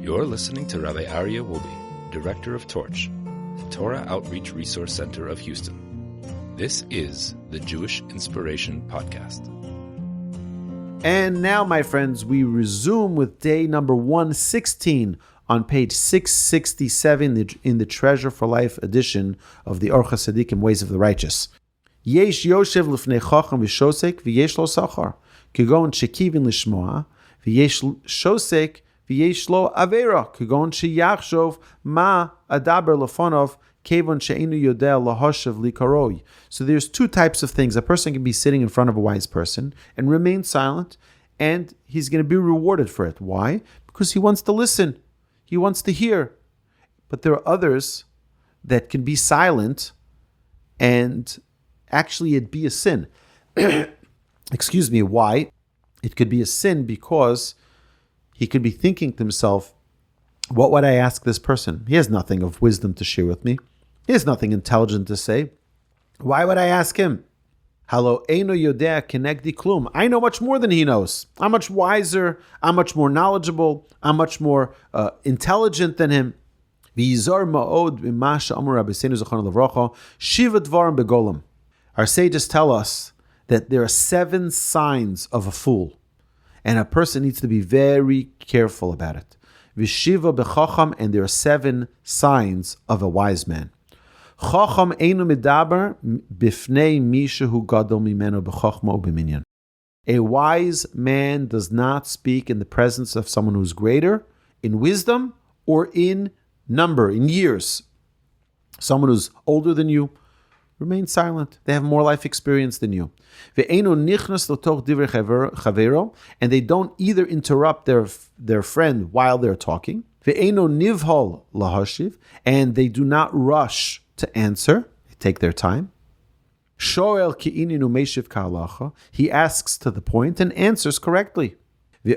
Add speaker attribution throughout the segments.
Speaker 1: You're listening to Rabbi Aryeh Wolbe, Director of Torch, the Torah Outreach Resource Center of Houston. This is the Jewish Inspiration Podcast.
Speaker 2: And now, my friends, we resume with day number 116 on page 667 in the Treasure for Life edition of the Orchos Tzaddikim, Ways of the Righteous. Yesh yoshev lifnei chacham v'shosek v'yesh lo sachar, kegon shekivin lishmoa, v'yesh shosek v'yesh lo avera, kegon sheyachshov ma adaber lefonov, kevon she'enu yodea lahoshev likaroi. So there's two types of things. A person can be sitting in front of a wise person and remain silent, and he's going to be rewarded for it. Why? Because he wants to listen. He wants to hear. But there are others that can be silent and actually it'd be a sin. Excuse me, why? It could be a sin because he could be thinking to himself, what would I ask this person? He has nothing of wisdom to share with me. He has nothing intelligent to say. Why would I ask him? Halo eino yodea kenegdi klum. I know much more than he knows. I'm much wiser. I'm much more knowledgeable. I'm much more intelligent than him. V'yizar ma'od b'masha amar Rabbeinu Zechron Levracha shiva dvarim begolem. Our sages tell us that there are 7 signs of a fool, and a person needs to be very careful about it. V'shiva b'chacham, and there are 7 signs of a wise man. Chacham einu medaber b'fnei mishehu gadol mimeno b'chachma u'b'minyan. A wise man does not speak in the presence of someone who's greater in wisdom or in number, in years. Someone who's older than you, remain silent. They have more life experience than you. And they don't either interrupt their friend while they're talking. And they do not rush to answer. They take their time. He asks to the point and answers correctly. And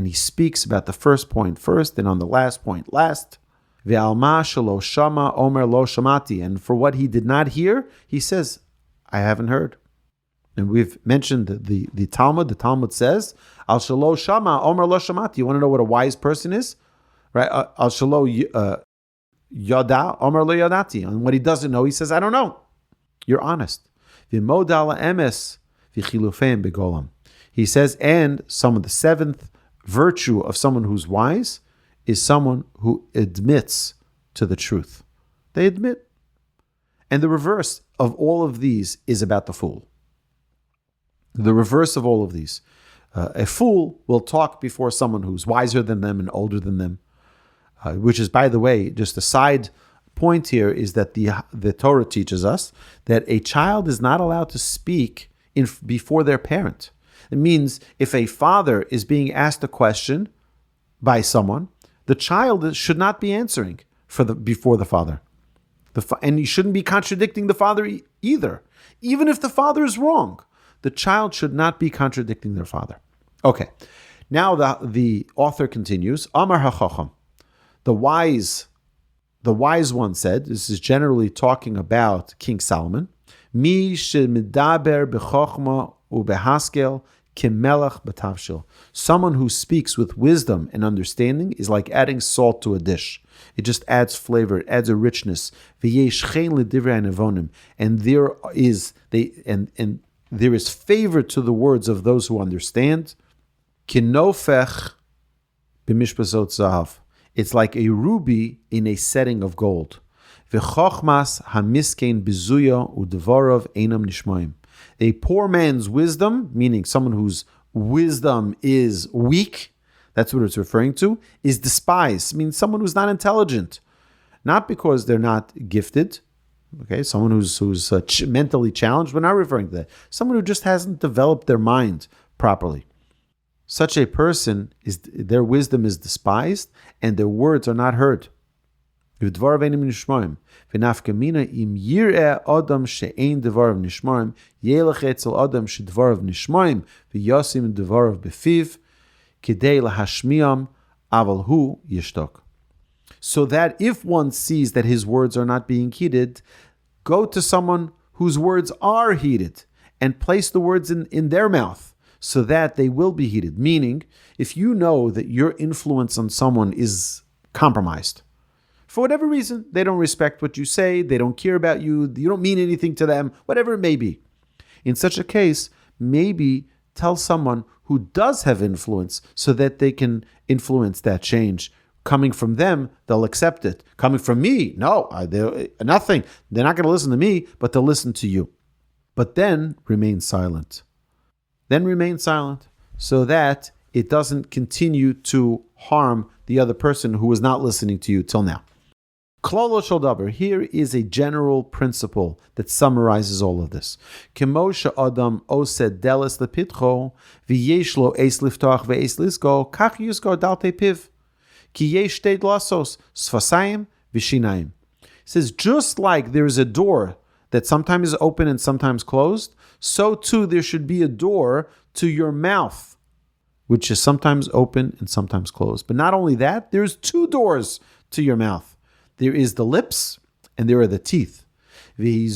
Speaker 2: he speaks about the first point first and on the last point last. And for what he did not hear, he says, I haven't heard. And we've mentioned the Talmud. The Talmud says, Al shalo shama omer lo shamati. You want to know what a wise person is? Right? Al shalo yada omer lo yadati. And what he doesn't know, he says, I don't know. You're honest. V'modala emes v'chilufeim begolem. He says, and some of the 7th virtue of someone who's wise is someone who admits to the truth. They admit. And the reverse of all of these is about the fool. The reverse of all of these. A fool will talk before someone who's wiser than them and older than them, which is, by the way, just a side point here, is that the Torah teaches us that a child is not allowed to speak before their parent. It means if a father is being asked a question by someone, the child should not be answering before the father. And he shouldn't be contradicting the father either. Even if the father is wrong, the child should not be contradicting their father. Okay, now the author continues, Amar HaChacham, the wise one said, this is generally talking about King Solomon, Mi shemidaber b'chochma u'behaskel Kimelach batavshil. Someone who speaks with wisdom and understanding is like adding salt to a dish. It just adds flavor, it adds a richness. And there is favor to the words of those who understand. Kinofech b'mishpazot zahav. It's like a ruby in a setting of gold. V'chochmas hamiskein bizuya u'devarov einam nishmoim. A poor man's wisdom, meaning someone whose wisdom is weak, that's what it's referring to, is despised. It means someone who's not intelligent. Not because they're not gifted, okay, someone who's mentally challenged, we're not referring to that. Someone who just hasn't developed their mind properly. Such a person, their wisdom is despised and their words are not heard. Im yireh adam she'ein devarav nishmarim, yelech etzel adam she'dvarav nishmarim, v'yasim devarav befiv, kidei lahashmiam, aval hu yishtok. So that if one sees that his words are not being heeded, go to someone whose words are heeded and place the words in their mouth so that they will be heeded. Meaning, if you know that your influence on someone is compromised, for whatever reason, they don't respect what you say, they don't care about you, you don't mean anything to them, whatever it may be. In such a case, maybe tell someone who does have influence so that they can influence that change. Coming from them, they'll accept it. Coming from me, no, nothing. They're not going to listen to me, but they'll listen to you. But then remain silent. Then remain silent so that it doesn't continue to harm the other person who was not listening to you till now. Klolo shel daber. Here is a general principle that summarizes all of this. Kemo she'adam osed deles lepitcho v'yesh lo eis liftoach ve'eis lisgo kach yusgo dalte piv ki yesh shtei dlasos sfasayim v'shinayim. It says, just like there is a door that sometimes is open and sometimes closed, so too there should be a door to your mouth, which is sometimes open and sometimes closed. But not only that, there's two doors to your mouth. There is the lips and there are the teeth. Be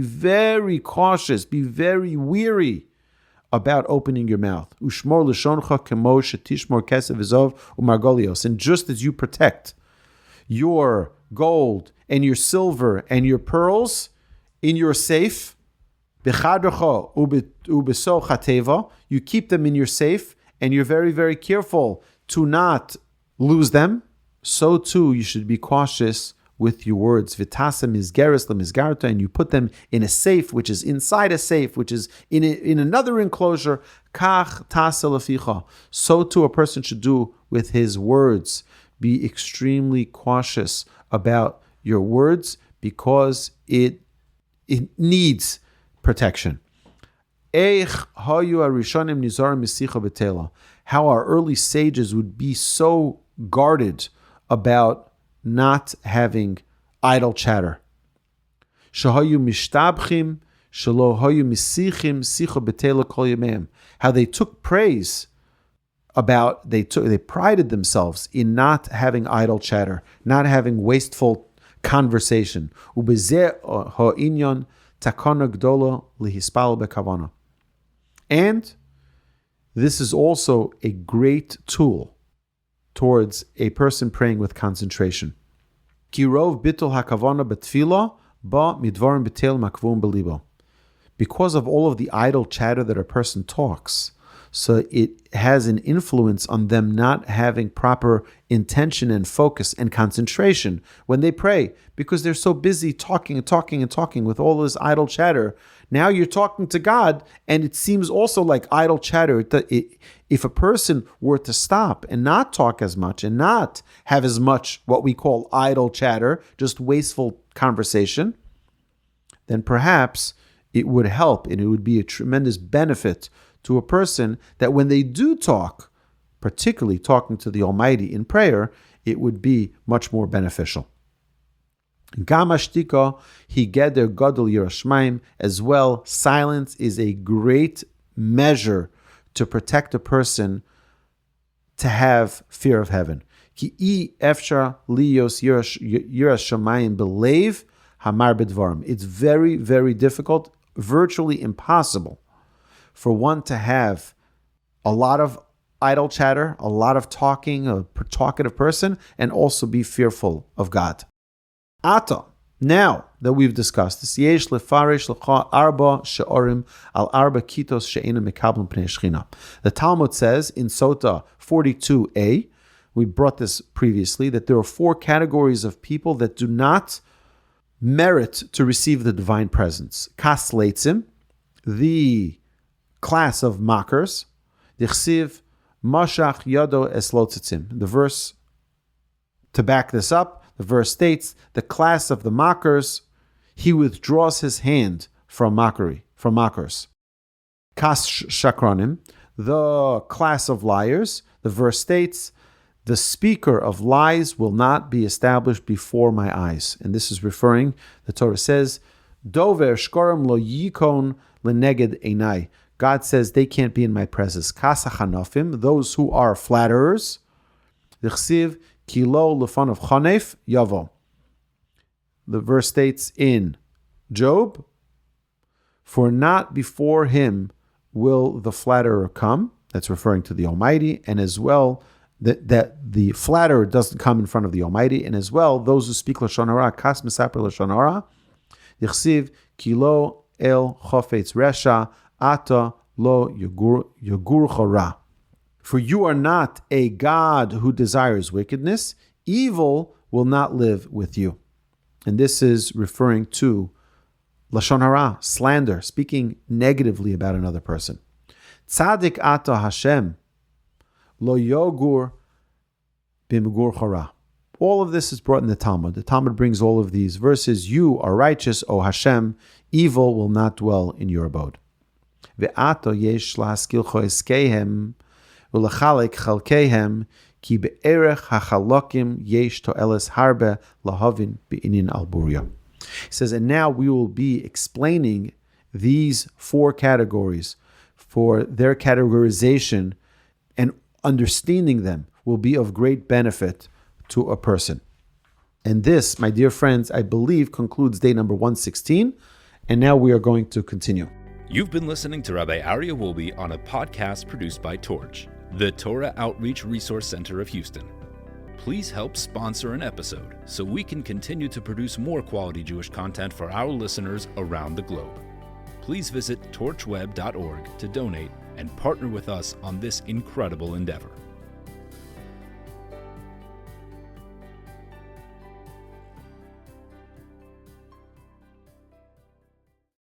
Speaker 2: very cautious, be very weary about opening your mouth. And just as you protect your gold and your silver and your pearls in your safe, you keep them in your safe and you're very, very careful to not lose them, so too you should be cautious with your words. Vitasem is geras lemizgarta, and you put them in a safe, which is inside a safe, which is in another enclosure. Kach tasa leficha. So too a person should do with his words. Be extremely cautious about your words because it needs protection. How our early sages would be so guarded about not having idle chatter. How they took praise about, they prided themselves in not having idle chatter, not having wasteful conversation. And this is also a great tool towards a person praying with concentration. Because of all of the idle chatter that a person talks, so it has an influence on them not having proper intention and focus and concentration when they pray, because they're so busy talking with all this idle chatter. Now you're talking to God, and it seems also like idle chatter. If a person were to stop and not talk as much and not have as much what we call idle chatter, just wasteful conversation, then perhaps it would help and it would be a tremendous benefit to a person that when they do talk, particularly talking to the Almighty in prayer, it would be much more beneficial. Gamashtika higeder gadol yirashmaim, as well, silence is a great measure to protect a person to have fear of heaven. Ki efshar liyos yirashamayim belev hamar bedvarim. It's very, very difficult, virtually impossible, for one to have a lot of idle chatter, a lot of talking, a talkative person, and also be fearful of God. Ata, now that we've discussed this, yesh lefarish lecha arba she'orim al arba kitos she'ena mekablim pnei shechina. The Talmud says in Sota 42a, we brought this previously, that there are 4 categories of people that do not merit to receive the divine presence. Kas leitzim, the class of mockers, dichsiv mashach yado eslotzitzim. The verse, to back this up, the verse states, the class of the mockers, he withdraws his hand from mockers. Kas shakranim, the class of liars, the verse states, the speaker of lies will not be established before my eyes. And this is referring, the Torah says, dover shkorim lo yikon leneged einai. God says they can't be in my presence. Kasachanofim, those who are flatterers. Dichsiv kilo lefan of chanef yavo. The verse states in Job, For not before him will the flatterer come. That's referring to the Almighty, and as well that the flatterer doesn't come in front of the Almighty, and as well those who speak lashon hara, kas mesaper lashon hara, yichsiv kilo el chofetz resha ata lo yagur chora. For you are not a God who desires wickedness; evil will not live with you. And this is referring to lashon hara, slander, speaking negatively about another person. Tzaddik ata Hashem, lo yogur bimgur chara. All of this is brought in the Talmud. The Talmud brings all of these verses. You are righteous, O Hashem. Evil will not dwell in your abode. Ve'ato yesh lahaskilcho eskehem u'lechalek chalkehem ki be'erech hachalokim yesh to'eles harbe lahavin be'inin alburia. He says, and now we will be explaining these four categories for their categorization, and understanding them will be of great benefit to a person. And this, my dear friends, I believe concludes day number 116. And now we are going to continue.
Speaker 1: You've been listening to Rabbi Aryeh Wolbe on a podcast produced by Torch, the Torah Outreach Resource Center of Houston. Please help sponsor an episode so we can continue to produce more quality Jewish content for our listeners around the globe. Please visit torchweb.org to donate and partner with us on this incredible endeavor.